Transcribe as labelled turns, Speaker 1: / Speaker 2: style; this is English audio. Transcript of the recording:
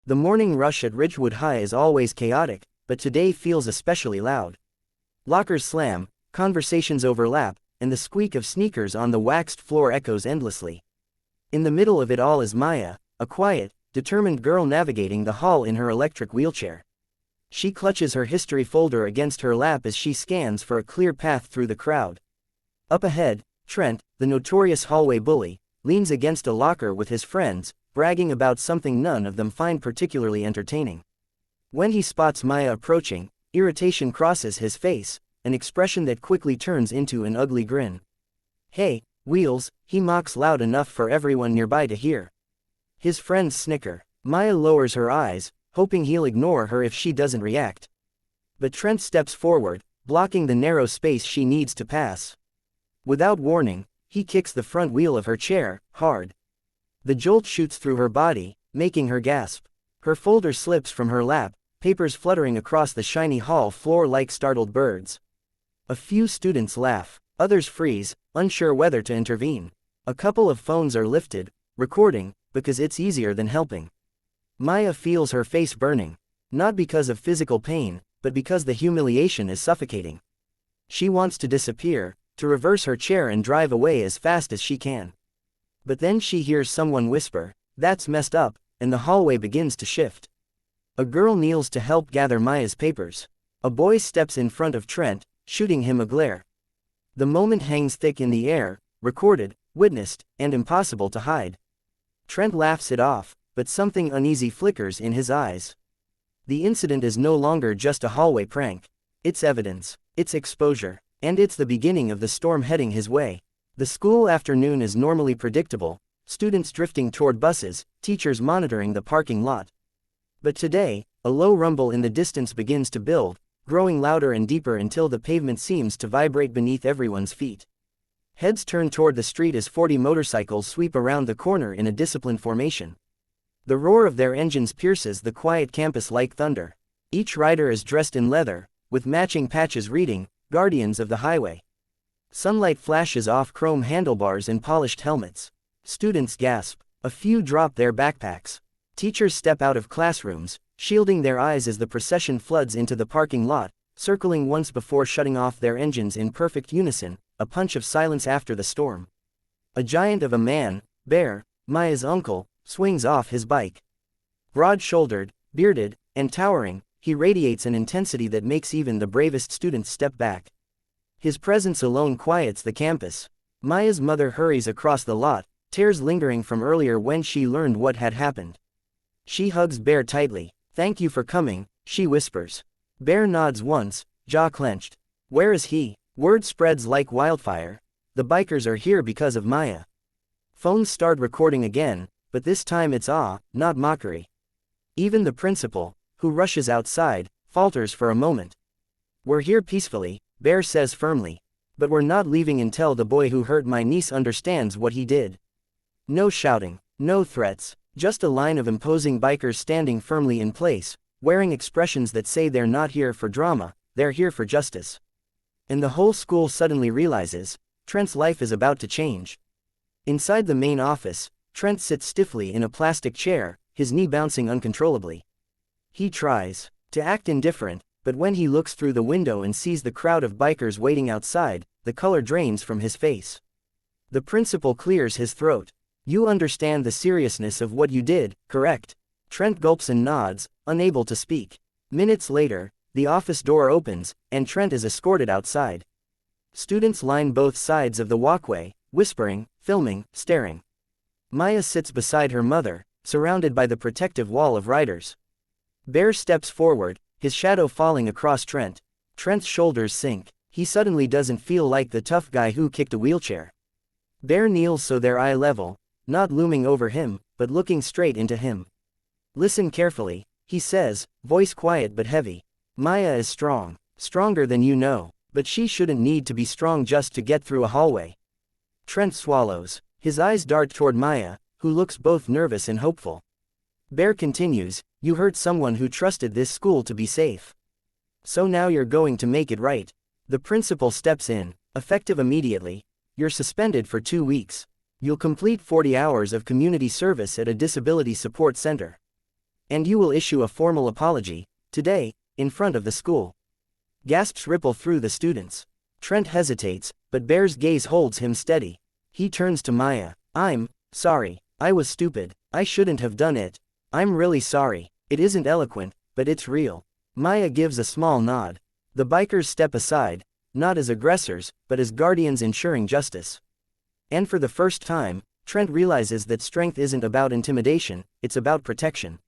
Speaker 1: The morning rush at Ridgewood High is always chaotic, but today feels especially loud. Lockers slam, conversations overlap, and the squeak of sneakers on the waxed floor echoes endlessly. In the middle of it all is Maya, a quiet, determined girl navigating the hall in her electric wheelchair. She clutches her history folder against her lap as she scans for a clear path through the crowd. Up ahead, Trent, the notorious hallway bully, leans against a locker with his friends, bragging about something none of them find particularly entertaining. When he spots Maya approaching, irritation crosses his face, an expression that quickly turns into an ugly grin. "Hey, Wheels," he mocks loud enough for everyone nearby to hear. His friends snicker. Maya lowers her eyes, hoping he'll ignore her if she doesn't react. But Trent steps forward, blocking the narrow space she needs to pass. Without warning, he kicks the front wheel of her chair, hard. The jolt shoots through her body, making her gasp. Her folder slips from her lap, papers fluttering across the shiny hall floor like startled birds. A few students laugh, others freeze, unsure whether to intervene. A couple of phones are lifted, recording, because it's easier than helping. Maya feels her face burning, not because of physical pain, but because the humiliation is suffocating. She wants to disappear, to reverse her chair and drive away as fast as she can. But then she hears someone whisper, "That's messed up," and the hallway begins to shift. A girl kneels to help gather Maya's papers. A boy steps in front of Trent, shooting him a glare. The moment hangs thick in the air, recorded, witnessed, and impossible to hide. Trent laughs it off, but something uneasy flickers in his eyes. The incident is no longer just a hallway prank. It's evidence, it's exposure, and it's the beginning of the storm heading his way. The school afternoon is normally predictable, students drifting toward buses, teachers monitoring the parking lot. But today, a low rumble in the distance begins to build, growing louder and deeper until the pavement seems to vibrate beneath everyone's feet. Heads turn toward the street as 40 motorcycles sweep around the corner in a disciplined formation. The roar of their engines pierces the quiet campus like thunder. Each rider is dressed in leather, with matching patches reading, "Guardians of the Highway." Sunlight flashes off chrome handlebars and polished helmets. Students gasp. A few drop their backpacks. Teachers step out of classrooms, shielding their eyes as the procession floods into the parking lot, circling once before shutting off their engines in perfect unison, a punch of silence after the storm. A giant of a man, Bear, Maya's uncle, swings off his bike. Broad-shouldered, bearded, and towering, he radiates an intensity that makes even the bravest students step back. His presence alone quiets the campus. Maya's mother hurries across the lot, tears lingering from earlier when she learned what had happened. She hugs Bear tightly. "Thank you for coming," she whispers. Bear nods once, jaw clenched. "Where is he?" Word spreads like wildfire. The bikers are here because of Maya. Phones start recording again, but this time it's awe, not mockery. Even the principal, who rushes outside, falters for a moment. "We're here peacefully," Bear says firmly. "But we're not leaving until the boy who hurt my niece understands what he did." No shouting, no threats, just a line of imposing bikers standing firmly in place, wearing expressions that say they're not here for drama, they're here for justice. And the whole school suddenly realizes, Trent's life is about to change. Inside the main office, Trent sits stiffly in a plastic chair, his knee bouncing uncontrollably. He tries to act indifferent, but when he looks through the window and sees the crowd of bikers waiting outside, the color drains from his face. The principal clears his throat. "You understand the seriousness of what you did, correct?" Trent gulps and nods, unable to speak. Minutes later, the office door opens, and Trent is escorted outside. Students line both sides of the walkway, whispering, filming, staring. Maya sits beside her mother, surrounded by the protective wall of riders. Bear steps forward, his shadow falling across Trent. Trent's shoulders sink. He suddenly doesn't feel like the tough guy who kicked a wheelchair. Bear kneels so they're eye level, not looming over him, but looking straight into him. "Listen carefully," he says, voice quiet but heavy. "Maya is strong, stronger than you know, but she shouldn't need to be strong just to get through a hallway." Trent swallows. His eyes dart toward Maya, who looks both nervous and hopeful. Bear continues, "You hurt someone who trusted this school to be safe. So now you're going to make it right." The principal steps in, effective immediately. "You're suspended for 2 weeks. You'll complete 40 hours of community service at a disability support center." And you will issue a formal apology, today, in front of the school. Gasps ripple through the students. Trent hesitates, but Bear's gaze holds him steady. He turns to Maya. I'm sorry. I was stupid. I shouldn't have done it. I'm really sorry. It isn't eloquent, but it's real. Maya gives a small nod. The bikers step aside, not as aggressors, but as guardians ensuring justice. And for the first time, Trent realizes that strength isn't about intimidation, it's about protection.